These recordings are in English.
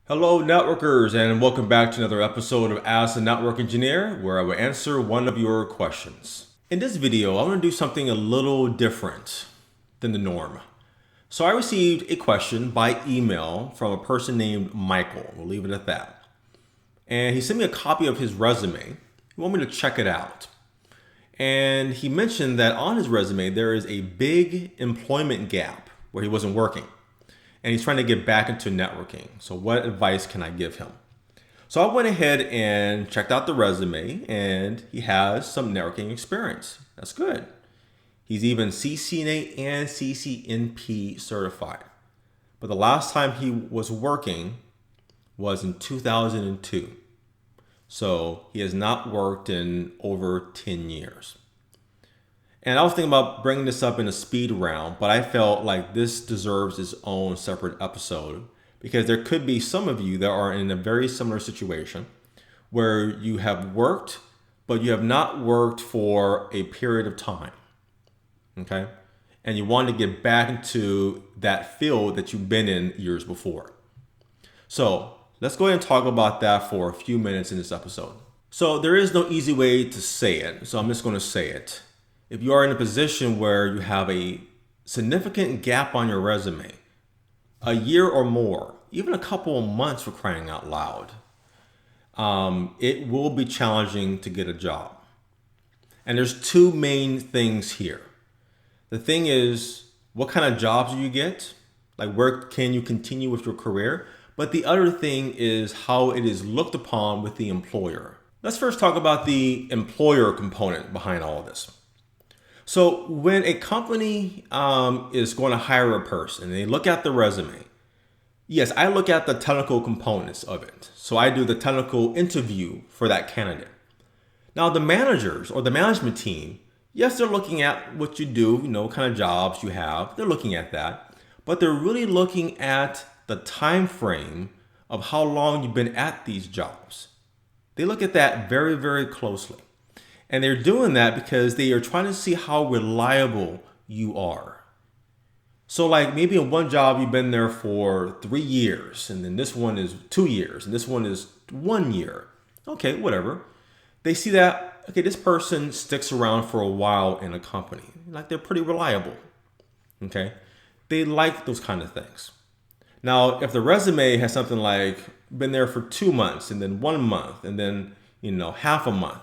Hello, networkers, and welcome back to another episode of Ask the Network Engineer, where I will answer one of your questions. In this video, I'm going to do something a little different than the norm. So I received a question by email from a person named Michael. We'll leave it at that. And he sent me a copy of his resume. He wanted me to check it out. And he mentioned that on his resume, there is a big employment gap where he wasn't working. And he's trying to get back into networking. So what advice can I give him? So I went ahead and checked out the resume, and he has some networking experience. That's good. He's even CCNA and CCNP certified. But the last time he was working was in 2002. So he has not worked in over 10 years. And I was thinking about bringing this up in a speed round, but I felt like this deserves its own separate episode because there could be some of you that are in a very similar situation where you have worked, but you have not worked for a period of time. Okay? And you want to get back into that field that you've been in years before. So let's go ahead and talk about that for a few minutes in this episode. So there is no easy way to say it, so I'm just going to say it. If you are in a position where you have a significant gap on your resume, a year or more, even a couple of months for crying out loud, it will be challenging to get a job. And there's two main things here. The thing is, what kind of jobs do you get? Like, where can you continue with your career? But the other thing is how it is looked upon with the employer. Let's first talk about the employer component behind all of this. So when a company is going to hire a person, they look at the resume. Yes, I look at the technical components of it. So I do the technical interview for that candidate. Now the managers or the management team, yes, they're looking at what you do, what kind of jobs you have. They're looking at that. But they're really looking at the time frame of how long you've been at these jobs. They look at that very, very closely. And they're doing that because they are trying to see how reliable you are. So like maybe in one job, you've been there for 3 years, and then this one is 2 years, and this one is 1 year. Okay, whatever. They see that, okay, this person sticks around for a while in a company. Like they're pretty reliable. Okay. They like those kind of things. Now, if the resume has something like been there for 2 months and then 1 month and then, half a month,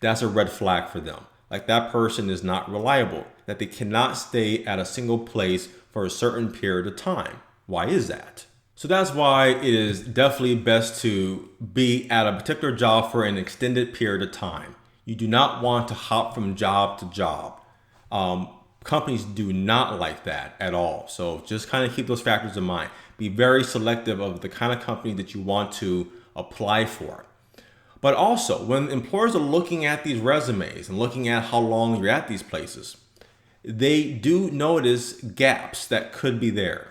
that's a red flag for them. Like that person is not reliable, that they cannot stay at a single place for a certain period of time. Why is that? So that's why it is definitely best to be at a particular job for an extended period of time. You do not want to hop from job to job. Companies do not like that at all. So just kind of keep those factors in mind. Be very selective of the kind of company that you want to apply for. But also, when employers are looking at these resumes and looking at how long you're at these places, they do notice gaps that could be there.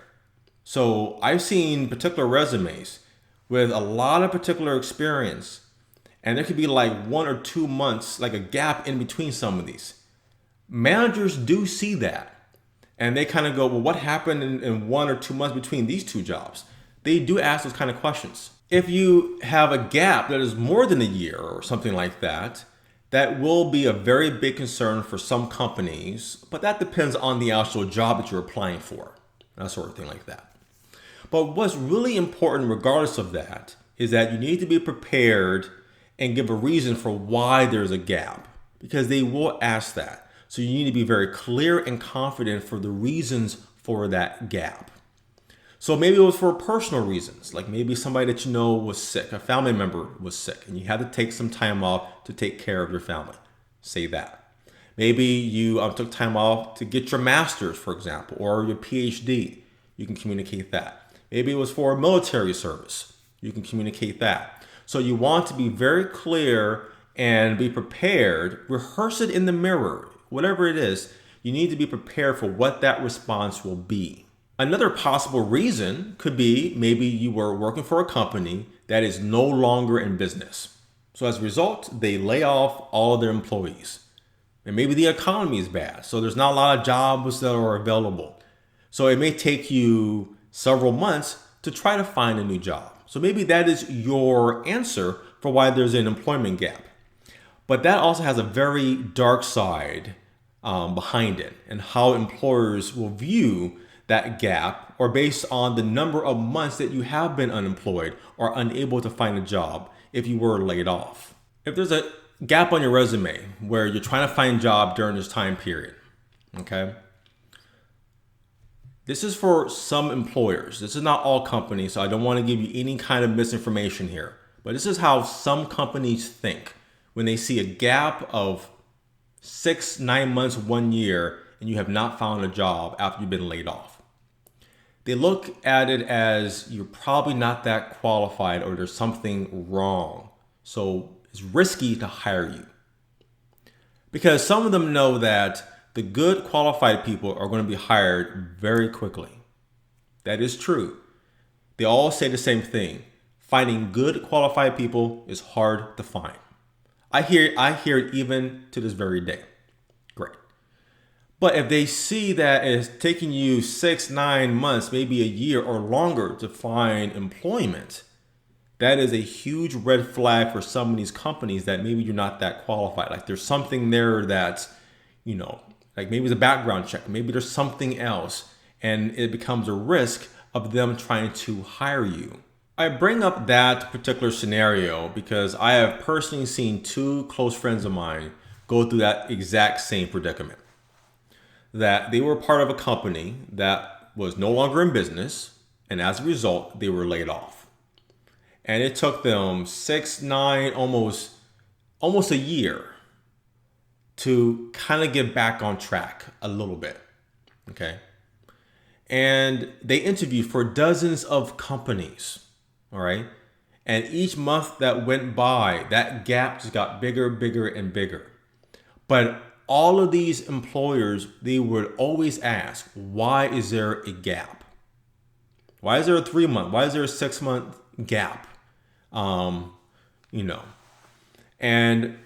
So I've seen particular resumes with a lot of particular experience, and there could be like 1 or 2 months, like a gap in between some of these. Managers do see that, and they kind of go, well, what happened in 1 or 2 months between these two jobs? They do ask those kind of questions. If you have a gap that is more than a year or something like that, that will be a very big concern for some companies, but that depends on the actual job that you're applying for, that sort of thing like that. But what's really important regardless of that is that you need to be prepared and give a reason for why there's a gap, because they will ask that. So you need to be very clear and confident for the reasons for that gap. So maybe it was for personal reasons, like maybe somebody that you know was sick, a family member was sick, and you had to take some time off to take care of your family. Say that. Maybe you took time off to get your master's, for example, or your PhD. You can communicate that. Maybe it was for military service. You can communicate that. So you want to be very clear and be prepared. Rehearse it in the mirror. Whatever it is, you need to be prepared for what that response will be. Another possible reason could be maybe you were working for a company that is no longer in business. So as a result, they lay off all of their employees. And maybe the economy is bad, so there's not a lot of jobs that are available. So it may take you several months to try to find a new job. So maybe that is your answer for why there's an employment gap. But that also has a very dark side behind it, and how employers will view that gap, or based on the number of months that you have been unemployed or unable to find a job if you were laid off. If there's a gap on your resume where you're trying to find a job during this time period, okay? This is for some employers. This is not all companies, so I don't want to give you any kind of misinformation here. But this is how some companies think when they see a gap of 6, 9 months, 1 year, and you have not found a job after you've been laid off. They look at it as you're probably not that qualified, or there's something wrong. So it's risky to hire you. Because some of them know that the good qualified people are going to be hired very quickly. That is true. They all say the same thing. Finding good qualified people is hard to find. I hear it even to this very day. Great. But if they see that it's taking you 6, 9 months, maybe a year or longer to find employment, that is a huge red flag for some of these companies that maybe you're not that qualified. Like there's something there that, like maybe it's a background check, maybe there's something else, and it becomes a risk of them trying to hire you. I bring up that particular scenario because I have personally seen 2 close friends of mine go through that exact same predicament. That they were part of a company that was no longer in business, and as a result, they were laid off. And it took them 6, 9, almost a year to kind of get back on track a little bit, okay? And they interviewed for dozens of companies, all right? And each month that went by, that gap just got bigger, bigger, and bigger. But all of these employers, they would always ask, why is there a gap? Why is there a 3-month? Why is there a 6-month gap? And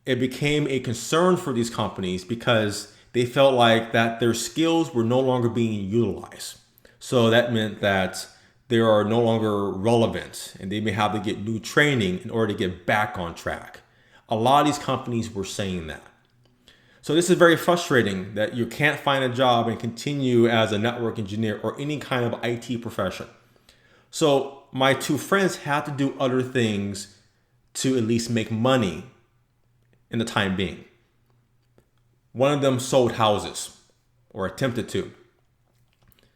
it became a concern for these companies because they felt like that their skills were no longer being utilized. So that meant that they are no longer relevant, and they may have to get new training in order to get back on track. A lot of these companies were saying that. So this is very frustrating that you can't find a job and continue as a network engineer or any kind of IT profession. So my 2 friends had to do other things to at least make money in the time being. One of them sold houses, or attempted to.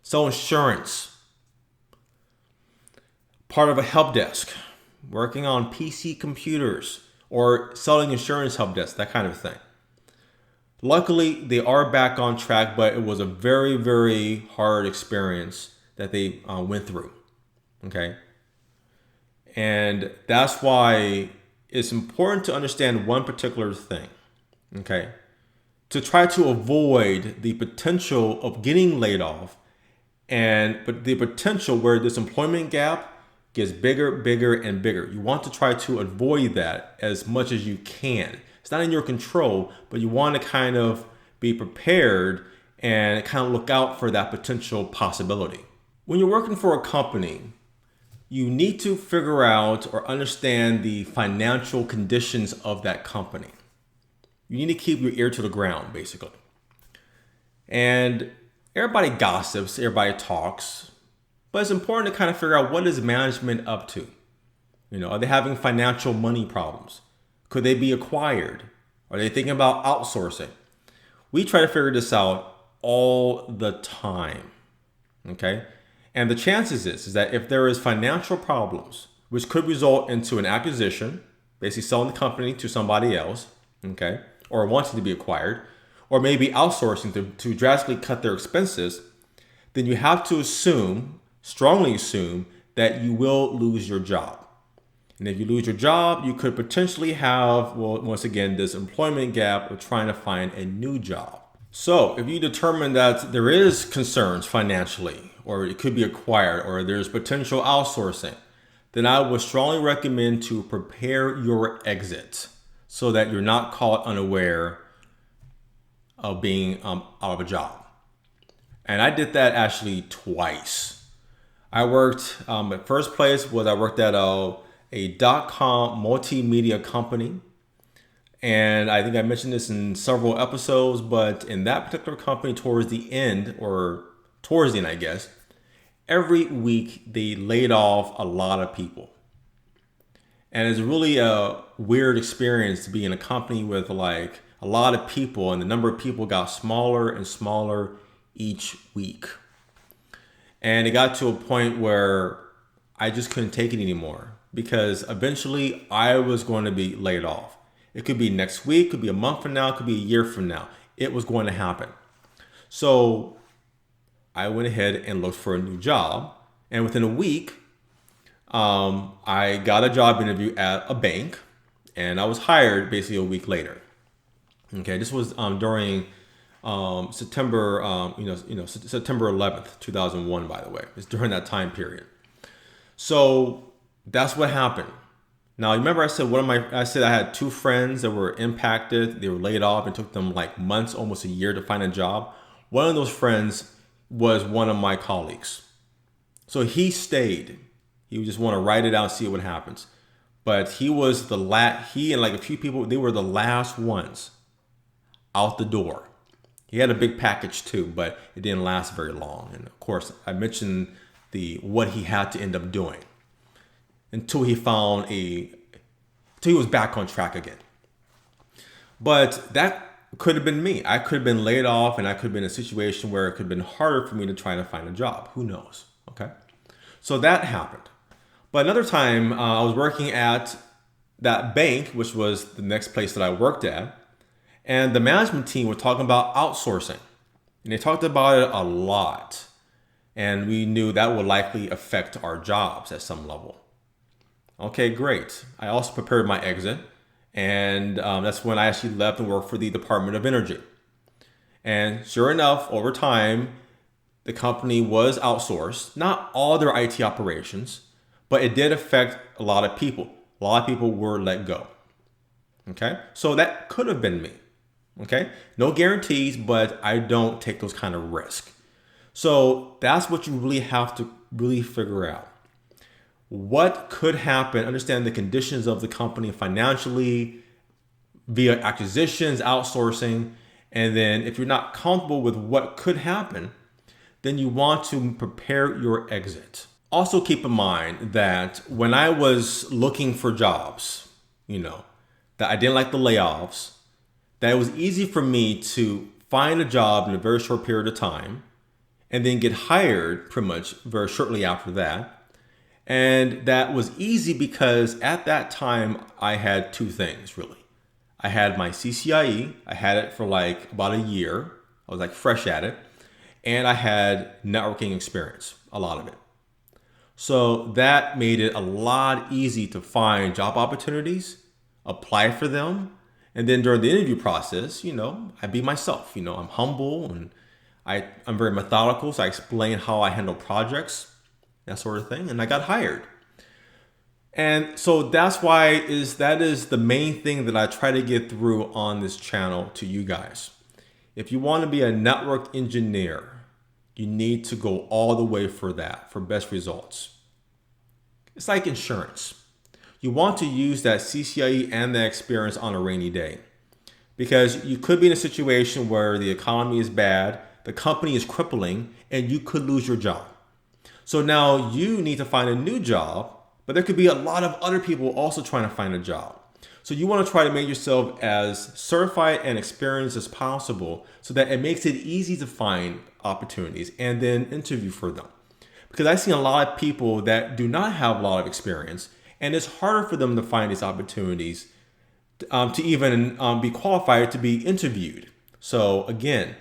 Sold insurance. Part of a help desk, working on PC computers, or selling insurance help desk, that kind of thing. Luckily, they are back on track, but it was a very, very hard experience that they went through, okay? And that's why it's important to understand one particular thing, okay? To try to avoid the potential of getting laid off, but the potential where this employment gap gets bigger, bigger, and bigger. You want to try to avoid that as much as you can. It's not in your control, but you want to kind of be prepared and kind of look out for that potential possibility. When you're working for a company, you need to figure out or understand the financial conditions of that company. You need to keep your ear to the ground, basically. And everybody gossips, everybody talks, but it's important to kind of figure out what is management up to. Are they having financial money problems? Could they be acquired? Are they thinking about outsourcing? We try to figure this out all the time, okay? And the chances is that if there is financial problems, which could result into an acquisition, basically selling the company to somebody else, okay, or wanting to be acquired, or maybe outsourcing to drastically cut their expenses, then you have to strongly assume that you will lose your job. And if you lose your job, you could potentially have, once again, this employment gap of trying to find a new job. So if you determine that there is concerns financially, or it could be acquired, or there's potential outsourcing, then I would strongly recommend to prepare your exit so that you're not caught unaware of being out of a job. And I did that actually twice. I worked, at first place was I worked at a dot-com multimedia company. And I think I mentioned this in several episodes, but in that particular company towards the end, I guess, every week they laid off a lot of people. And it's really a weird experience to be in a company with like a lot of people, and the number of people got smaller and smaller each week. And it got to a point where I just couldn't take it anymore because eventually I was going to be laid off. It could be next week, could be a month from now, could be a year from now. It was going to happen. So I went ahead and looked for a new job. And within a week, I got a job interview at a bank, and I was hired basically a week later. Okay, this was during September, September 11th, 2001. By the way, it's during that time period. So that's what happened. Now, remember I said I said I had two friends that were impacted. They were laid off and took them like months, almost a year to find a job. One of those friends was one of my colleagues. So he stayed. He would just want to write it out and see what happens. But he was he and like a few people, they were the last ones out the door. He had a big package too, but it didn't last very long. And of course, I mentioned what he had to end up doing until he was back on track again. But that could have been me. I could have been laid off, and I could have been in a situation where it could have been harder for me to try to find a job. Who knows? Okay. So that happened. But another time I was working at that bank, which was the next place that I worked at, and the management team were talking about outsourcing. And they talked about it a lot. And we knew that would likely affect our jobs at some level. Okay, great. I also prepared my exit. And that's when I actually left and worked for the Department of Energy. And sure enough, over time, the company was outsourced. Not all their IT operations, but it did affect a lot of people. A lot of people were let go. Okay, so that could have been me. Okay, no guarantees, but I don't take those kind of risks. So that's what you really have to really figure out. What could happen? Understand the conditions of the company financially, via acquisitions, outsourcing, and then if you're not comfortable with what could happen, then you want to prepare your exit. Also keep in mind that when I was looking for jobs, that I didn't like the layoffs, that it was easy for me to find a job in a very short period of time and then get hired pretty much very shortly after that. And that was easy because at that time I had two things really. I had my CCIE, I had it for like about a year. I was like fresh at it. And I had networking experience, a lot of it. So that made it a lot easy to find job opportunities, apply for them. And then during the interview process, I be myself. I'm humble and I'm very methodical. So I explain how I handle projects, that sort of thing. And I got hired. And so that's why that is the main thing that I try to get through on this channel to you guys. If you want to be a network engineer, you need to go all the way for best results. It's like insurance. You want to use that CCIE and that experience on a rainy day because you could be in a situation where the economy is bad, the company is crippling, and you could lose your job. So now you need to find a new job, but there could be a lot of other people also trying to find a job. So you want to try to make yourself as certified and experienced as possible so that it makes it easy to find opportunities and then interview for them. Because I've seen a lot of people that do not have a lot of experience, and it's harder for them to find these opportunities to even be qualified to be interviewed. So again,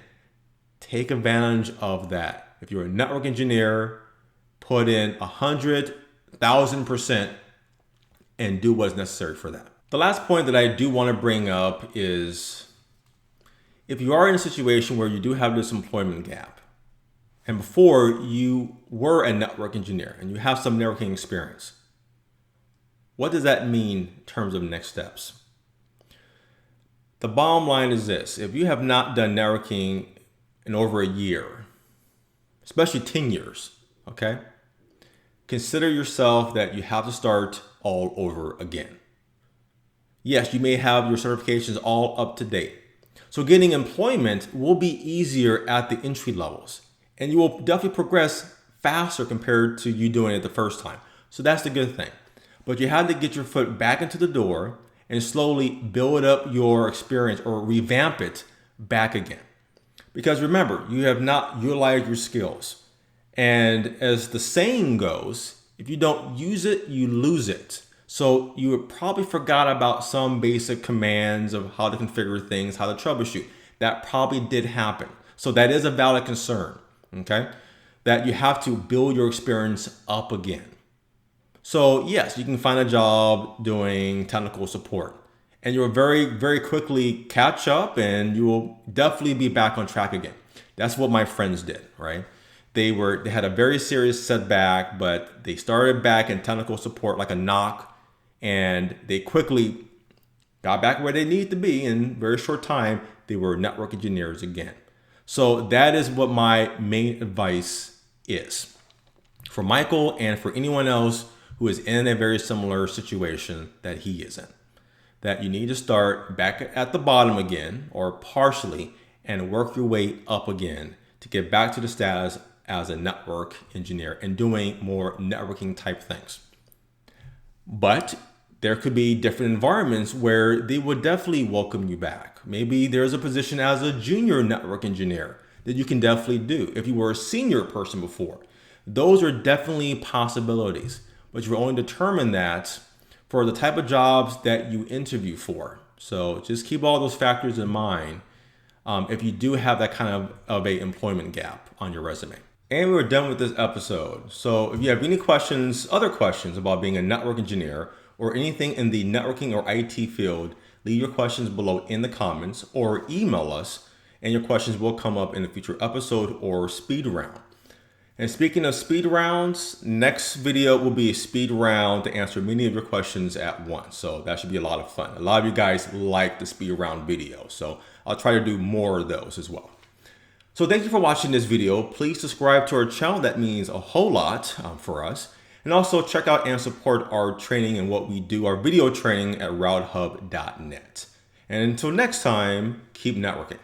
take advantage of that. If you're a network engineer, put in 100,000% and do what's necessary for that. The last point that I do want to bring up is if you are in a situation where you do have this employment gap, and before you were a network engineer and you have some networking experience, what does that mean in terms of next steps? The bottom line is this: if you have not done networking in over a year, especially 10 years, okay, consider yourself that you have to start all over again. Yes, you may have your certifications all up to date. So getting employment will be easier at the entry levels, and you will definitely progress faster compared to you doing it the first time. So that's the good thing. But you have to get your foot back into the door and slowly build up your experience or revamp it back again. Because remember, you have not utilized your skills. And as the saying goes, if you don't use it, you lose it. So you probably forgot about some basic commands of how to configure things, how to troubleshoot. That probably did happen. So that is a valid concern, okay? That you have to build your experience up again. So yes, you can find a job doing technical support, and you'll very quickly catch up, and you will definitely be back on track again. That's what my friends did, right? They had a very serious setback, but they started back in technical support like a knock, and they quickly got back where they needed to be. In a very short time, they were network engineers again. So that is what my main advice is for Michael and for anyone else who is in a very similar situation that he is in. That you need to start back at the bottom again, or partially, and work your way up again to get back to the status as a network engineer and doing more networking type things. But there could be different environments where they would definitely welcome you back. Maybe there's a position as a junior network engineer that you can definitely do if you were a senior person before. Those are definitely possibilities, but you will only determine that for the type of jobs that you interview for. So just keep all those factors in mind if you do have that kind of a employment gap on your resume. And we're done with this episode. So if you have any questions, other questions about being a network engineer or anything in the networking or IT field, leave your questions below in the comments or email us, and your questions will come up in a future episode or speed round. And speaking of speed rounds, next video will be a speed round to answer many of your questions at once. So that should be a lot of fun. A lot of you guys like the speed round video, so I'll try to do more of those as well. So thank you for watching this video. Please subscribe to our channel. That means a whole lot for us. And also check out and support our training and what we do, our video training at routehub.net. And until next time, keep networking.